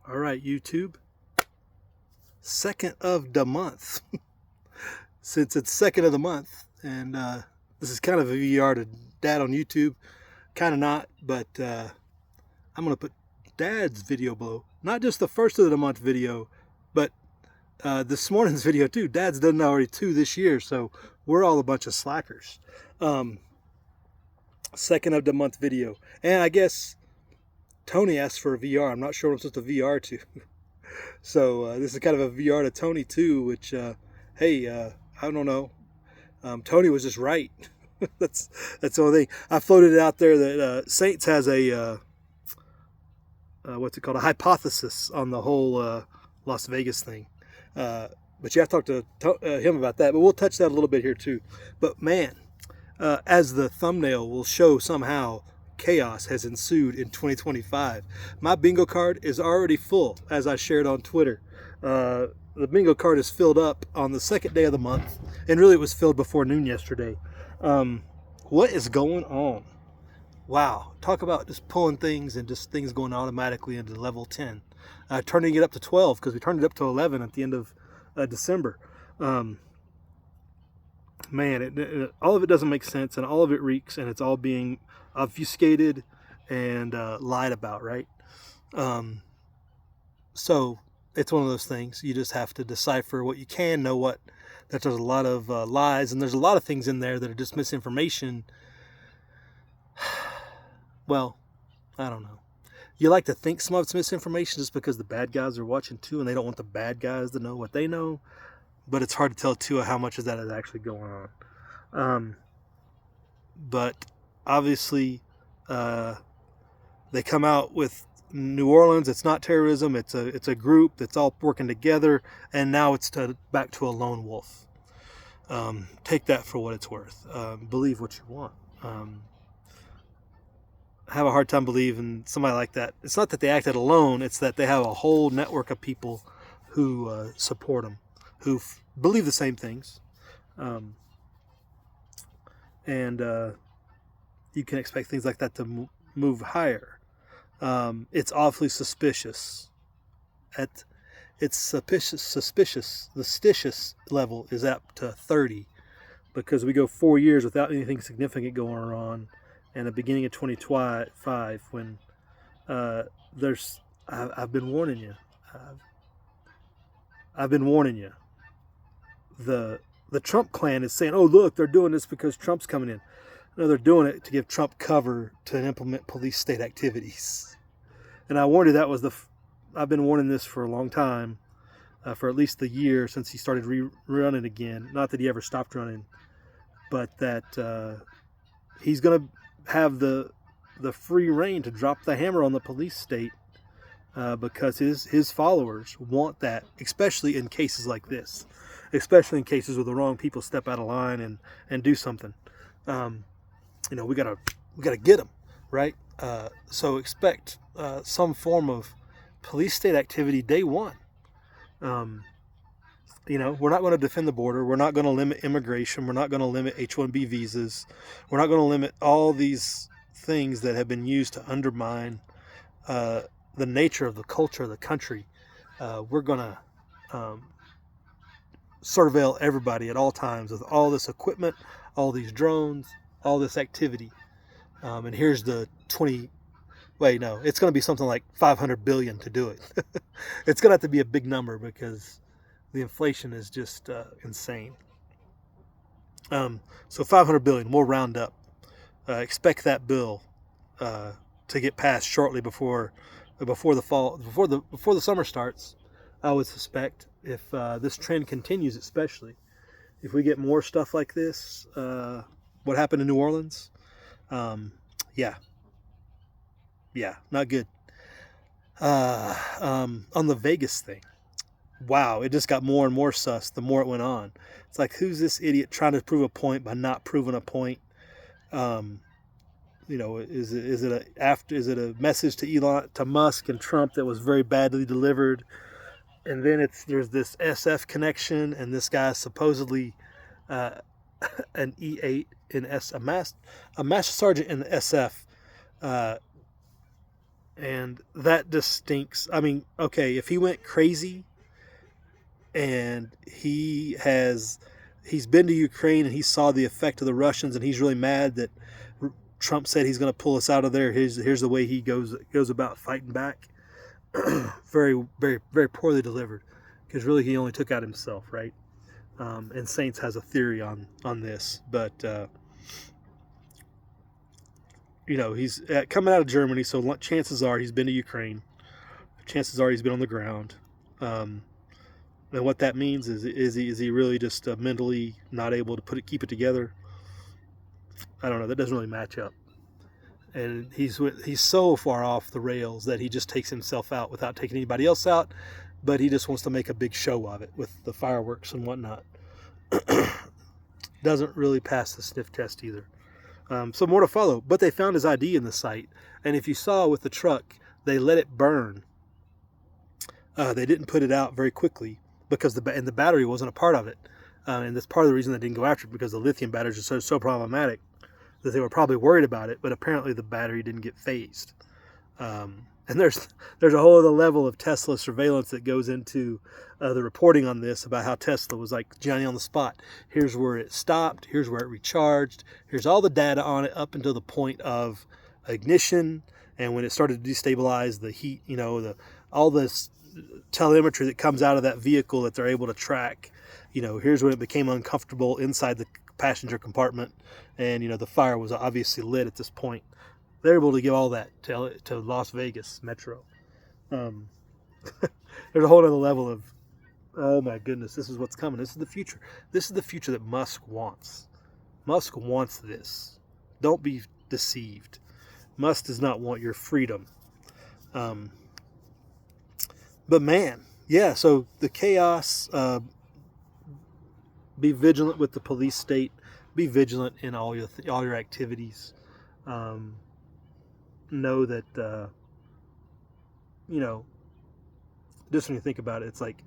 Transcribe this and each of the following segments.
All right, YouTube. Second of the month. Since it's second of the month, and this is kind of a VR to Dad on YouTube. Kind of not, but I'm going to put Dad's video below. Not just the first of the month video, but this morning's video too. Dad's done already 2 this year, so we're all a bunch of slackers. Second of the month video. And I guess Tony asked for a VR. I'm not sure what I'm supposed to VR to. So this is kind of a VR to Tony too, which, hey, I don't know. Tony was just right. that's the only thing. I floated it out there that Saints has a, what's it called? A hypothesis on the whole Las Vegas thing. But you have to talk to him about that. But we'll touch that a little bit here too. But man, as the thumbnail will show somehow, chaos has ensued in 2025. My bingo card is already full, as I shared on Twitter. The bingo card is filled up on the second day of the month, and really it was filled before noon yesterday. What is going on? Wow, talk about just pulling things and just things going automatically into level 10. Turning it up to 12 because we turned it up to 11 at the end of December. Man, all of it doesn't make sense, and all of it reeks, and it's all being obfuscated and lied about, right? So it's one of those things. You just have to decipher what you can, know what, that there's a lot of lies, and there's a lot of things in there that are just misinformation. Well, I don't know. You like to think some of it's misinformation just because the bad guys are watching too, and they don't want the bad guys to know what they know. But it's hard to tell too how much of that is actually going on. But obviously, they come out with New Orleans. It's not terrorism. It's a group that's all working together, and now it's back to a lone wolf. Take that for what it's worth. Believe what you want. I have a hard time believing somebody like that. It's not that they acted alone. It's that they have a whole network of people who support them, who believe the same things. And you can expect things like that to move higher. It's awfully suspicious. It's suspicious. The stitious level is up to 30 because we go 4 years without anything significant going on. And the beginning of 2025, when I've been warning you. I've been warning you. The Trump clan is saying, "Oh, look, they're doing this because Trump's coming in." No, they're doing it to give Trump cover to implement police state activities. And I warned you that was I've been warning this for a long time, for at least a year since he started running again. Not that he ever stopped running, but that he's going to have the free reign to drop the hammer on the police state because his followers want that, especially in cases like this, especially in cases where the wrong people step out of line and do something. We gotta get them right. So expect some form of police state activity day one. We're not going to defend the border. We're not going to limit immigration. We're not going to limit H-1B visas. We're not going to limit all these things that have been used to undermine the nature of the culture of the country. We're going to surveil everybody at all times with all this equipment, all these drones, all this activity. And here's the it's going to be something like 500 billion to do it. It's going to have to be a big number because the inflation is just insane. So 500 billion, we'll round up. Expect that bill to get passed shortly before the summer starts. I would suspect if this trend continues, especially if we get more stuff like this, what happened in New Orleans, yeah, not good. On the Vegas thing. Wow, it just got more and more sus the more it went on. It's like, who's this idiot trying to prove a point by not proving a point? Is it a message to Musk and Trump that was very badly delivered? And then there's this SF connection, and this guy supposedly an E8 in a master sergeant in the SF, And that just stinks. I mean, okay, if he went crazy and he's been to Ukraine and he saw the effect of the Russians and he's really mad that Trump said he's going to pull us out of there. Here's the way he goes about fighting back. Very, very, very poorly delivered, because really he only took out himself, right? And Saints has a theory on this, but he's coming out of Germany, so chances are he's been to Ukraine. Chances are he's been on the ground. And what that means is he really just mentally not able to keep it together? I don't know. That doesn't really match up. And he's so far off the rails that he just takes himself out without taking anybody else out, but he just wants to make a big show of it with the fireworks and whatnot. Doesn't really pass the sniff test either. So more to follow. But they found his ID in the site, and if you saw with the truck, they let it burn. They didn't put it out very quickly because the battery wasn't a part of it, and that's part of the reason they didn't go after it, because the lithium batteries are so problematic that they were probably worried about it. But apparently the battery didn't get phased. And there's a whole other level of Tesla surveillance that goes into the reporting on this, about how Tesla was like Johnny on the spot. Here's where it stopped. Here's where it recharged. Here's all the data on it up until the point of ignition, and when it started to destabilize the heat. All this telemetry that comes out of that vehicle that they're able to track. Here's when it became uncomfortable inside the passenger compartment, and the fire was obviously lit at this point. They're able to give all that to Las Vegas Metro. There's a whole other level of, oh my goodness, this is what's coming. This is the future. This is the future that Musk wants. Musk wants this. Don't be deceived. Musk does not want your freedom. But man, yeah, so the chaos, be vigilant with the police state. Be vigilant in all your activities. Know that, just when you think about it, it's like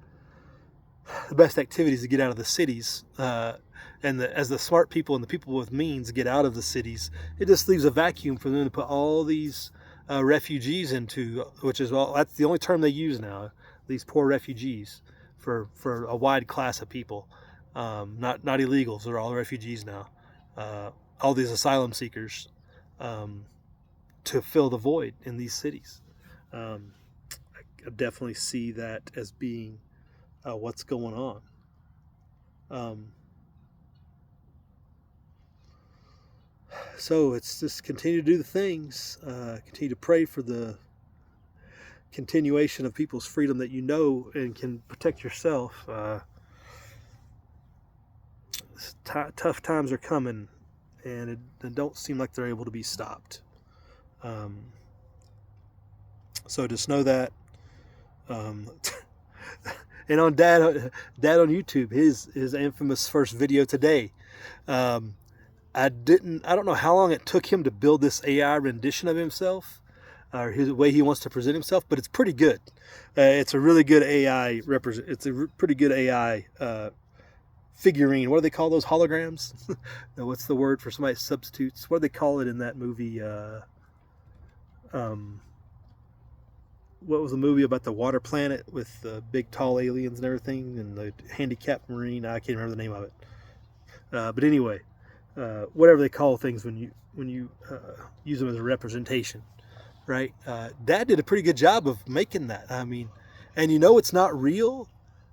the best activity is to get out of the cities. As the smart people and the people with means get out of the cities, it just leaves a vacuum for them to put all these refugees into, which is, well, that's the only term they use now, these poor refugees, for a wide class of people. Not illegals, they're all refugees now. All these asylum seekers, to fill the void in these cities. I definitely see that as being what's going on. So it's just continue to do the things, continue to pray for the continuation of people's freedom that and can protect yourself. Tough times are coming, and it don't seem like they're able to be stopped. So just know that. And on Dad on YouTube, his infamous first video today, I don't know how long it took him to build this AI rendition of himself, or the way he wants to present himself, but it's pretty good. It's a really good AI It's a pretty good AI figurine. What do they call those, holograms? What's the word for somebody substitutes? What do they call it in that movie? What was the movie about the water planet with the big tall aliens and everything, and the handicapped marine? I can't remember the name of it. But anyway, whatever they call things when you use them as a representation, right? Dad did a pretty good job of making that. I mean, and it's not real,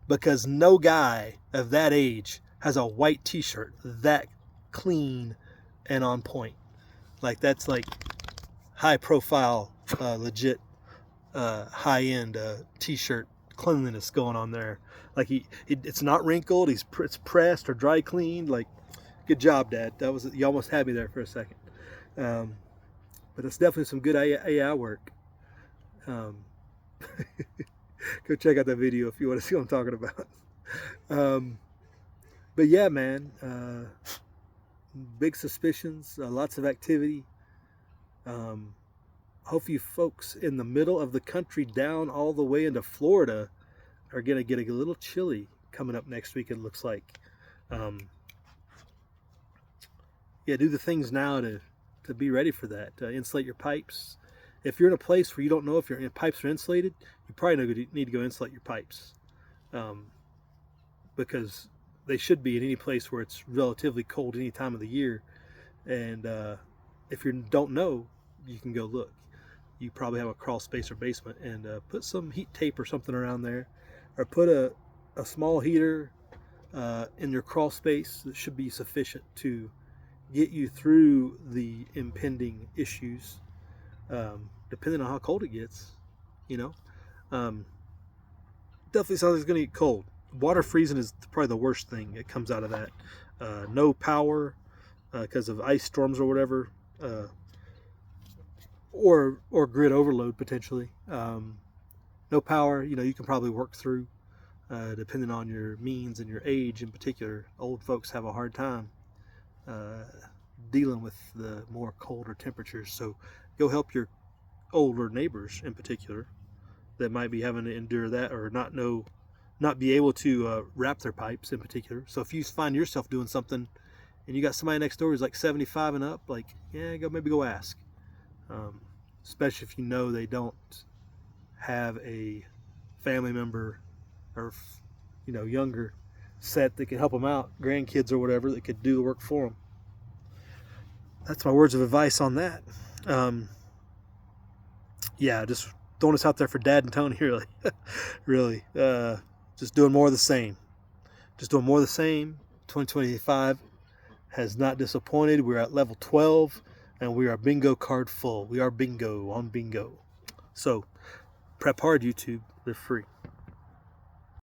because no guy of that age has a white T-shirt that clean and on point. Like, that's like high profile, legit, high-end T-shirt cleanliness going on there. Like, it's not wrinkled. It's pressed or dry cleaned. Like, good job, Dad. You almost had me there for a second. But it's definitely some good AI work. Go check out that video if you want to see what I'm talking about. But yeah, man, big suspicions, lots of activity. Hope you folks in the middle of the country down all the way into Florida are going to get a little chilly coming up next week, it looks like. Yeah, do the things now to be ready for that. Insulate your pipes. if you're in a place where you don't know if your pipes are insulated, you probably need to go insulate your pipes, because they should be in any place where it's relatively cold any time of the year. And if you don't know, you can go look. You probably have a crawl space or basement, and put some heat tape or something around there, or put a small heater in your crawl space that should be sufficient to get you through the impending issues, depending on how cold it gets. Definitely sounds like it's going to get cold. Water freezing is probably the worst thing that comes out of that. No power because of ice storms or whatever, or grid overload potentially. No power, you can probably work through, depending on your means and your age in particular. Old folks have a hard time dealing with the more colder temperatures. So go help your older neighbors in particular that might be having to endure that, or not be able to wrap their pipes in particular. So if you find yourself doing something and you got somebody next door who's like 75 and up, like, yeah, maybe go ask. Especially if you know they don't have a family member or younger set that can help them out, grandkids or whatever, that could do the work for them. That's my words of advice on that. Yeah, just throwing us out there for Dad and Tony, really. Really. Just doing more of the same. 2025 has not disappointed. We're at level 12, and we are bingo card full. We are bingo on bingo. So, prep hard, YouTube. They're free.